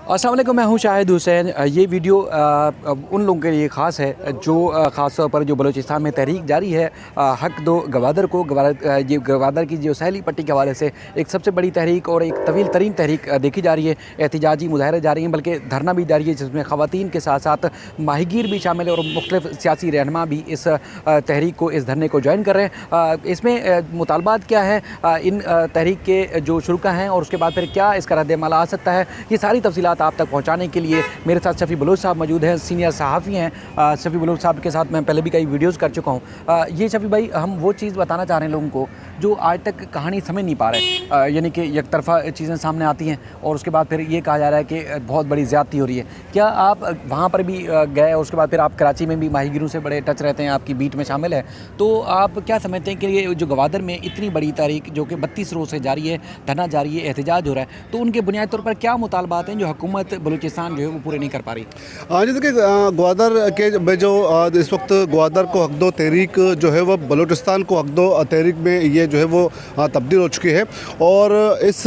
अस्सलाम वालेकुम, मैं हूं शाहिद हुसैन। ये वीडियो उन लोगों के लिए ख़ास है जो ख़ास तौर पर जो बलूचिस्तान में तहरीक जारी है हक दो गवादर को ये गवादर की जो सैली पट्टी के हवाले से एक सबसे बड़ी तहरीक और एक तवील तरीन तहरीक देखी जा रही है। एहतजाजी मुजाहरे जारी हैं, बल्कि धरना भी जारी है, जिसमें ख़वातीन के साथ साथ माहीगीर भी शामिल है और मुख्तलिफ सियासी रहनुमा भी इस तहरीक को, इस धरने को ज्वाइन कर रहे हैं। इसमें मुतालबात क्या है, इन तहरीक के जो शुरा हैं और उसके बाद फिर क्या इसका रद्द-ए-अमल आ सकता है, ये सारी तफसीलात आप तक पहुंचाने के लिए मेरे साथ शफ़ी बलोच साहब मौजूद हैं, सीनियर सहाफ़ी हैं। शफ़ी बलोच साहब के साथ मैं पहले भी कई वीडियोस कर चुका हूं। ये शफ़ी भाई, हम वो चीज़ बताना चाह रहे हैं लोगों को जो आज तक कहानी समझ नहीं पा रहे, यानी कि एक तरफ़ा चीज़ें सामने आती हैं और उसके बाद फिर ये कहा जा रहा है कि बहुत बड़ी ज़्यादती हो रही है। क्या आप वहाँ पर भी गए और उसके बाद फिर आप कराची में भी माहीगीरों से बड़े टच रहते हैं, आपकी बीट में शामिल है, तो आप क्या समझते हैं कि ये जो गवादर में इतनी बड़ी तारीख जो कि 32 रोज़ से जारी है, धरना जारी है, एहतजाज हो रहा है, तो उनके बुनियादी तौर पर क्या मुतालबात हैं जो हुकूमत बलूचिस्तान जो है वो पूरे नहीं कर पा रही? हाँ जी, देखिए ग्वादर के में जो इस वक्त ग्वादर को हक दो तहरीक जो है वह बलूचिस्तान को हक दो तहरीक में ये जो है वो तब्दील हो चुकी है। और इस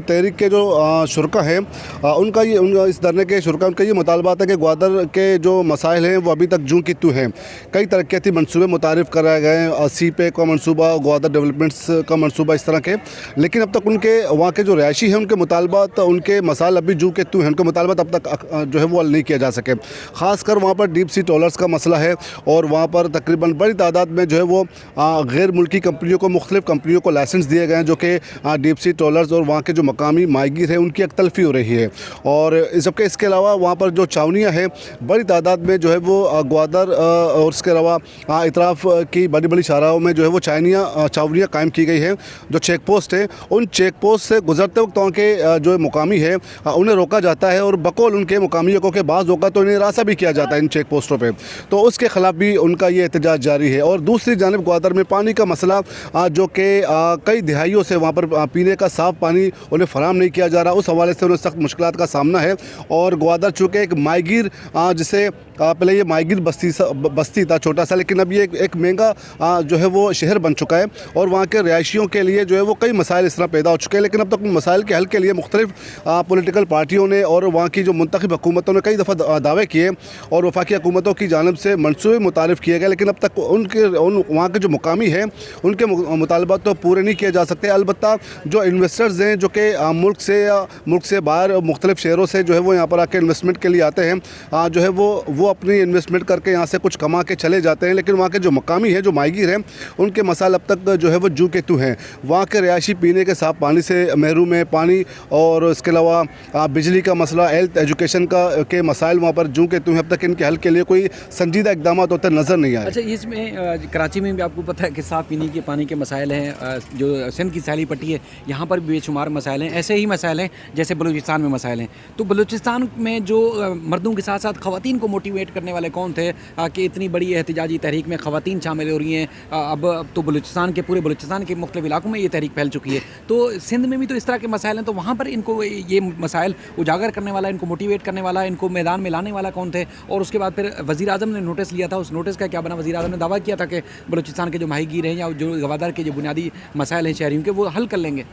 तहरीक के जो शुरा हैं उनका इस धरने के शुरा उनका ये मुतालबात है कि ग्वादर के जो मसाइल हैं वो अभी तक जूं की त्यों हैं। कई तरक्याती मनसूबे मुतारिफ़ कराए गए हैं, सीपे का मनसूबा, ग्वादर डेवलपमेंट्स का मनसूबा, इस तरह के, लेकिन अब तक उनके वहाँ के जो रिहायशी हैं उनके मुतालबात, उनके मसाइल अभी जूं के त्यों हैं, उनके मुतालबात अब तक जो है वो हल नहीं किया जा सके। ख़ासकर वहाँ पर डीप सी ट्रॉलर्स का मसला है और वहाँ पर तकरीबन बड़ी तादाद में जो है वो गैर मुल्की कंपनियों को, मुख्तलिफ कंपनियों को लाइसेंस दिए गए हैं जो कि डीप सी ट्रॉलर्स और वहाँ के जो मकामी माहीगीर हैं उनकी अकतलफ़ी हो रही है। और जबकि इसके अलावा वहाँ पर जो छावनियाँ हैं बड़ी तादाद में जो है वो ग्वादर और इसके अलावा इतराफ़ की बड़ी बड़ी शाहराहों में जो है वो छावनियाँ कायम की गई हैं। जो चेक पोस्ट है, उन चेक पोस्ट से गुजरते वक्त वहाँ के जो मुकामी है उन्हें रोका जाता है और बकौल उनके मुकामी लोगों के बाज़ होगा तो इन्हें रास्ता भी किया जाता है इन चेक पोस्टों पे, तो उसके ख़िलाफ़ भी उनका ये एहतजाज जारी है। और दूसरी जानिब ग्वादर में पानी का मसला जो कि कई दिहाइयों से वहाँ पर पीने का साफ़ पानी उन्हें फ़राहम नहीं किया जा रहा, उस हवाले से उन्हें सख्त मुश्किलात का सामना है। और ग्वादर चूँकि एक माहीगीर जिसे पहले ये माहीगीर बस्ती था छोटा सा, लेकिन अब ये एक महंगा जो है वो शहर बन चुका है और वहाँ के रिहायशियों के लिए जो है वो कई मसाइल इस तरह पैदा हो चुके हैं। लेकिन अब तक उन मसाइल के हल के लिए मुख्तलिफ पॉलिटिकल पार्टियों ने और वहाँ की जो मुंतखब हुकूमतों ने कई दफ़ा दावे किए और वफाकी हुकूमतों की जानिब से मनसूबे मुतारिफ़ किए गए, लेकिन अब तक वहाँ के जो मुकामी हैं उनके मुतालबात तो पूरे नहीं किए जा सकते। अलबत्ता जो इन्वेस्टर्स हैं जो कि मुल्क से बाहर मुख्तलिफ शहरों से जो है वो यहाँ पर आके इन्वेस्टमेंट के लिए आते हैं, जो है वो अपनी इन्वेस्टमेंट करके यहाँ से कुछ कमा के चले जाते हैं, लेकिन वहाँ के जो मकामी हैं, जो माहीगीर हैं, उनके मसाइल अब तक जो है वो जू के त्यों हैं। वहाँ के रिहायशी पीने के साफ़ पानी से महरूम है, पानी और इसके अलावा बिजली का मसला, हेल्थ, एजुकेशन के मसाइल वहाँ पर जूँ के त्यों हैं। अब तक इनके हल के लिए कोई संजीदा इकदाम होते नज़र नहीं आए। अच्छा, इसमें कराची में भी आपको पता है कि साफ़ पीने के पानी के मसाइल हैं, जो सिंध की सैली पट्टी है यहाँ पर भी बेशुमार मसाइल हैं, ऐसे ही मसाइल हैं जैसे बलूचिस्तान में मसाइल हैं। तो बलूचिस्तान में जो मर्दों के साथ साथ ख़वातीन को मोटिवेट करने वाले कौन थे कि इतनी बड़ी एहतजाजी तहरीक में ख़वातीन शामिल हो रही हैं? अब तो पूरे बलूचिस्तान के मुख्तलिफ इलाकों में ये तहरीक फैल चुकी है, तो सिंध में भी तो इस तरह के मसाइल हैं, तो वहाँ पर इनको ये मसाइल उजागर करने वाला, इनको मोटिवेट करने वाला, इनको मैदान में लाने वाला कौन थे? और उसके बाद फिर वज़ीर आज़म ने नोटिस लिया था, उस नोटिस का क्या बना? वज़ीर आज़म ने दावा किया था कि बलूचिस्तान के जो माहीगीर हैं या जो गवादर के जो बुनियादी मसाइल हैं शहरियों के, वो हल कर लेंगे।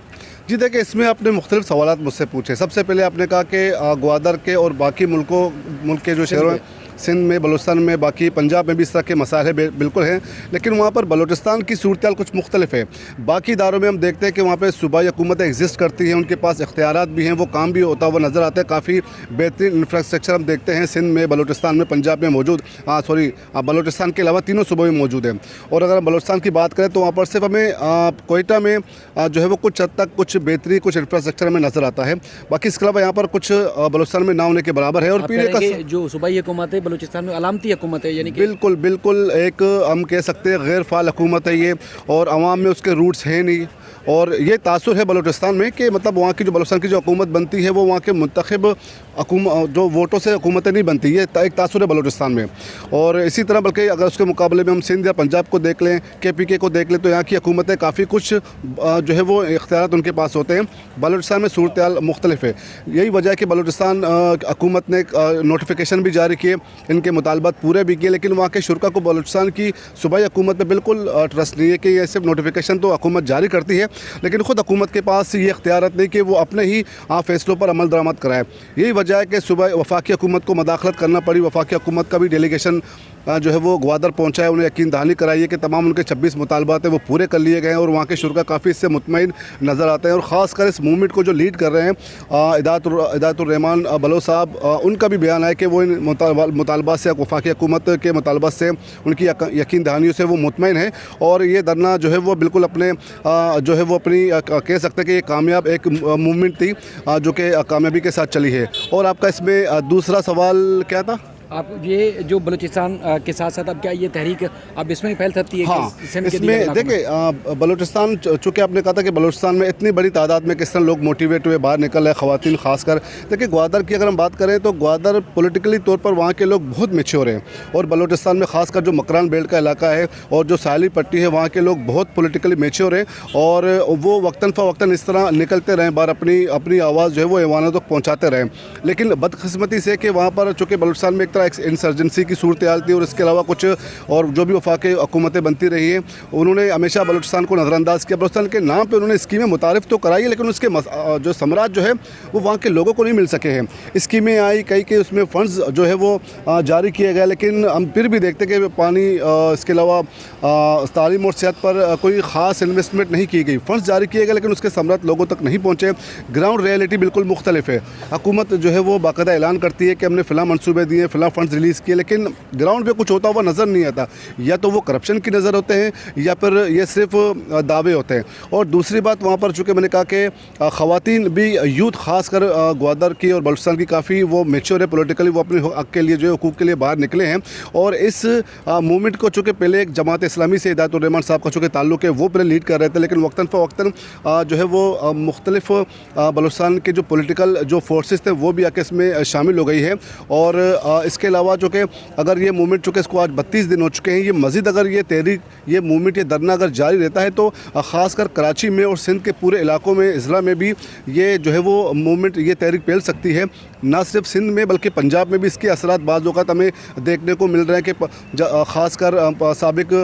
जी देखिए, इसमें आपने मुख्तलिफ सवालात मुझसे पूछे। सबसे पहले आपने कहा कि ग्वादर के और बाकी मुल्क के जो शहरों, सिंध में, बलूचिस्तान में, बाकी पंजाब में भी इस तरह के मसाइल है, बिल्कुल हैं, लेकिन वहाँ पर बलूचिस्तान की सूरत कुछ मुख्तलिफ है। बाकी इदारों में हम देखते हैं कि वहाँ पर सूबाई हुकूमतें एग्जिस्ट करती हैं, उनके पास इख्तियारात भी हैं, वो काम भी होता हुआ नज़र आता है। काफ़ी बेहतरीन इंफ्रास्ट्रक्चर हम देखते हैं सिंध में, बलूचिस्तान में, पंजाब में मौजूद, बलूचिस्तान के अलावा तीनों सूबों में मौजूद है। और अगर हम बलूचिस्तान की बात करें तो वहाँ पर सिर्फ हमें कोयटा में जो है वो कुछ हद तक कुछ बेहतरी, कुछ इंफ्रास्ट्रक्चर हमें नज़र आता है। बाकी इसके अलावा यहाँ पर कुछ बलूचिस्तान में ना होने के बराबर है। और पीने का जो सूबाई हुकूमत है बलूचिस्तान में अलामती हुकूमत है, यानी कि बिल्कुल एक हम कह सकते हैं गैर फाल हुकूमत है ये, और अवाम में उसके रूट्स हैं नहीं। और ये तासुर है बलूचिस्तान में कि मतलब वहाँ की जो बलूचिस्तान की जो हुकूमत बनती है वो वहाँ के मुंतखब जो वोटों से हुकूमतें नहीं बनती, ये एक तासुर है बलूचिस्तान में। और इसी तरह बल्कि अगर उसके मुकाबले में हम सिंध या पंजाब को देख लें, KPK को देख लें, तो यहाँ की हुकूमतें काफ़ी कुछ जो है वो इख्तियारात उनके पास होते हैं। बलूचिस्तान में सूरत हाल मुख्तलिफ है। यही वजह है कि बलूचिस्तान हुकूमत ने नोटिफिकेशन भी जारी किए, इनके मुतालबात पूरे भी किए, लेकिन वहाँ के शुरा को बलूचिस्तान की सूबाई हुकूमत पर बिल्कुल ट्रस्ट नहीं है कि ये सिर्फ नोटिफिकेशन तो हुकूमत जारी करती है, लेकिन ख़ुद हुकूमत के पास ये इख्तियारत नहीं कि वो अपने ही फ़ैसलों पर अमल दरामद कराए। यही वजह है कि सुबह वफाकी हुकूमत को मदाखलत करना पड़ी। वफाकी हुकूमत का भी डेलीगेशन जो है वो ग्वादर पहुंचा है, उन्हें यकीन दहानी कराई है कि तमाम उनके 26 मुतालबात हैं वो पूरे कर लिए गए हैं और वहाँ के शुरा काफ़ी इससे मुतमईन नज़र आते हैं। और ख़ासकर इस मूवमेंट को जो लीड कर रहे हैं इदातुर्रहमान बलोच साहब, उनका भी बयान है कि वो इन मुतालबात से, वफाकी हुकूमत के मुतालबात से, उनकी यकीन दहानियों से वो मुतमईन है। और ये धरना जो है वो बिल्कुल अपने जो है वो अपनी कह सकते हैं कि ये कामयाब एक मूवमेंट थी जो कि कामयाबी के साथ चली है। और आपका इसमें दूसरा सवाल क्या था? आप ये जो बलूचिस्तान के साथ साथ अब क्या ये तहरीक अब इसमें ही फैल सकती है? हाँ, कि सिंध के दीगर इसमें इलाकों में? देखिए बलूचिस्तान, चूँकि आपने कहा था कि बलूचिस्तान में इतनी बड़ी तादाद में किस तरह लोग मोटिवेट हुए बाहर निकल रहे, ख़वातीन खासकर। देखिए ग्वादर की अगर हम बात करें तो ग्वादर पॉलिटिकली तौर पर वहाँ के लोग बहुत मैच्योर हैं, और बलूचिस्तान में खासकर जो मकरान बेल्ट का इलाका है और जो साहली पट्टी है, वहाँ के लोग बहुत पॉलिटिकली मैच्योर हैं, और वो वक्तन फ़वक्तन इस तरह निकलते रहें बाहर, अपनी आवाज़ जो है वो ऐवानों तक पहुँचाते रहें। लेकिन बदकिस्मती से कि वहाँ पर चूँकि बलूचिस्तान में एक तरह इंसर्जेंसी की सूरत हाल थी, और इसके अलावा कुछ और जो भी वफाकी हुकूमतें बनती रही हैं, उन्होंने हमेशा बलूचिस्तान को नज़रअंदाज किया। बलूचिस्तान के नाम पे उन्होंने स्कीमें मुतारिफ तो कराई है, लेकिन उसके जो समराज जो है वो वहाँ के लोगों को नहीं मिल सके हैं। स्कीमें आई कई के, उसमें फ़ंड्स जो है वो जारी किए गए, लेकिन हम फिर भी देखते कि पानी, इसके अलावा तालीम और सेहत पर कोई ख़ास इन्वेस्टमेंट नहीं की गई। फ़ंड्स जारी किए गए, लेकिन उसके समराज लोगों तक नहीं पहुँचे। ग्राउंड रियलिटी बिल्कुल मुख्तलिफ है। हुकूमत जो है वो बाकायदा ऐलान करती है कि हमने फ़िलहाल मनसूबे दिए, फ़िलहाल फ़ंड्स रिलीज़ किए, लेकिन ग्राउंड पे कुछ होता हुआ नज़र नहीं आता। या तो वो करप्शन की नज़र होते हैं, या फिर ये सिर्फ दावे होते हैं। और दूसरी बात, वहाँ पर चूँकि मैंने कहा कि ख़वातीन भी, यूथ खासकर ग्वादर की और बलूचिस्तान की काफ़ी वो मैच्योर है पॉलिटिकली, वो अपने हक़ के लिए, जो हुकूक़ के लिए बाहर निकले हैं। और इस मूवमेंट को चूँकि पहले एक जमात इस्लामी से इदातुर्रहमान साहब का चूँकि ताल्लुक़ है, वो पहले लीड कर रहे थे, लेकिन वक्तन फ़वक्तन जो है वो मुख्तलिफ बलूचिस्तान के जो पॉलिटिकल जो फोर्सेस थे वो भी आके इसमें शामिल हो गई है। और इसके अलावा जो कि अगर ये मूवमेंट, चूँकि इसको आज 32 दिन हो चुके हैं, ये मज़ीद अगर ये तहरीक, ये मूवमेंट, ये धरना अगर जारी रहता है तो ख़ासकर कराची में और सिंध के पूरे इलाकों में, इज़ला में भी ये जो है वो मूवमेंट, ये तहरीक फैल सकती है। ना सिर्फ सिंध में बल्कि पंजाब में भी इसके असरात बाज़ औक़ात हमें देखने को मिल रहे हैं कि ख़ासकर साबिक़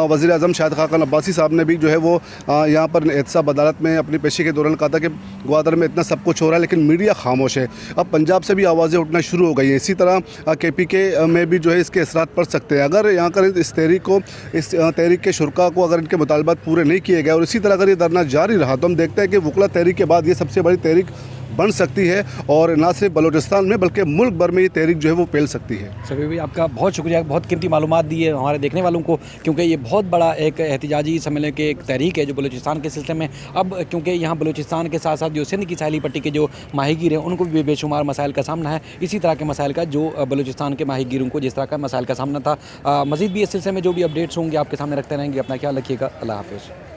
वज़ीर आज़म शाहिद खाक़ान अब्बासी साहब ने भी जो है वो यहाँ पर एहतसाब अदालत में अपनी पेशी के दौरान कहा था कि ग्वादर में इतना सब कुछ हो रहा है, लेकिन मीडिया खामोश है। अब पंजाब से भी आवाज़ें उठना शुरू हो गई हैं। इसी तरह KPK में भी जो है इसके असरात पड़ सकते हैं। अगर यहाँ कर इस तहरीक के शुरा को अगर इनके मुतालबात पूरे नहीं किए गए और इसी तरह अगर ये धरना जारी रहा, तो हम देखते हैं कि वकला तहरीक के बाद ये सबसे बड़ी तहरीक बन सकती है, और ना सिर्फ बलूचिस्तान में बल्कि मुल्क भर में ये तहरीक जो है वो फैल सकती है। सभी भाई, आपका बहुत शुक्रिया, बहुत कीमती मालूमात दी है हमारे देखने वालों को, क्योंकि ये बहुत बड़ा एक एहतिजाजी सम्मेलन के एक तहरीक है जो बलूचिस्तान के सिलसिले में। अब क्योंकि यहाँ बलूचिस्तान के साथ साथ जो सिंध की साहली पट्टी के जो माहीगीर हैं उनको भी बेशुमार मसाइल का सामना है, इसी तरह के मसाइल का जो बलूचिस्तान के माहीगीरों को जिस तरह का मसाइल का सामना था। मज़ीद भी इस सिलसिले में जो भी अपडेट्स होंगे आपके सामने रखते रहेंगे। अपना ख्याल रखिएगा। अल्लाह हाफ़िज़।